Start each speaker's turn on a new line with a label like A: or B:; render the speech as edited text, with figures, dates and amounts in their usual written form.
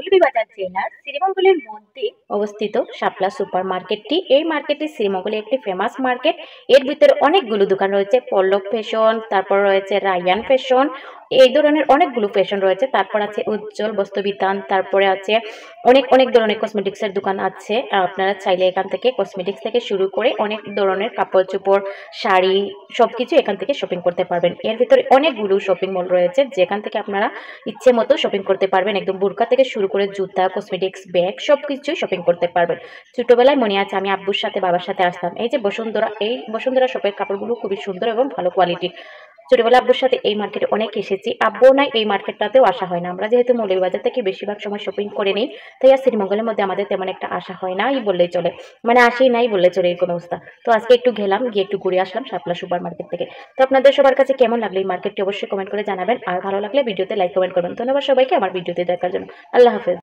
A: মৌলভী বাজার জেলার শ্রীমঙ্গলের মধ্যে অবস্থিত শাপলা সুপার মার্কেটটি। এই মার্কেটটি শ্রীমঙ্গলে একটি ফেমাস মার্কেট। এর ভিতরে অনেকগুলো দোকান রয়েছে, পল্লব ফ্যাশন, তারপর রয়েছে রায়ান ফ্যাশন, এই ধরনের অনেকগুলো ফ্যাশন রয়েছে। তারপর আছে উজ্জ্বল বস্ত্রবিতান, তারপরে আছে অনেক অনেক ধরনের কসমেটিক্সের দোকান আছে। আপনারা চাইলে এখান থেকে কসমেটিক্স থেকে শুরু করে অনেক ধরনের কাপড় চোপড়, শাড়ি, সবকিছু এখান থেকে শপিং করতে পারবেন। এর ভিতরে অনেকগুলো শপিং মল রয়েছে যেখান থেকে আপনারা ইচ্ছে মতো শপিং করতে পারবেন। একদম বোরকা থেকে শুরু করে জুতা, কসমেটিক্স, ব্যাগ সবকিছু শপিং করতে পারবেন। ছোটবেলায় মনে আছে আমি আব্বুর সাথে বাবার সাথে আসতাম। এই যে বসুন্ধরা, এই বসুন্ধরা শপের কাপড়গুলো খুবই সুন্দর এবং ভালো কোয়ালিটির। ছোটবেলা আব্বুর সাথে এই মার্কেটে অনেক এসেছি। আব্বু নাই, এই মার্কেটটাতেও আসা হয় না। আমরা যেহেতু মৌলভীবাজার থেকে বেশিরভাগ সময় শপিং করে নিই, তাই আর শ্রীমঙ্গলের মধ্যে আমাদের তেমন একটা আসা হয় না এই বললেই চলে, মানে আসেই নাই বললে চলে এরকম অবস্থা। তো আজকে একটু গেলাম, গিয়ে একটু ঘুরে আসলাম শাপলা সুপার মার্কেট থেকে। তো আপনাদের সবার কাছে কেমন লাগলো এই মার্কেটটি অবশ্যই কমেন্ট করে জানাবেন, আর ভালো লাগলে ভিডিওতে লাইক কমেন্ট করবেন। ধন্যবাদ সবাইকে আমার ভিডিওতে দেখার জন্য। আল্লাহ হাফেজ।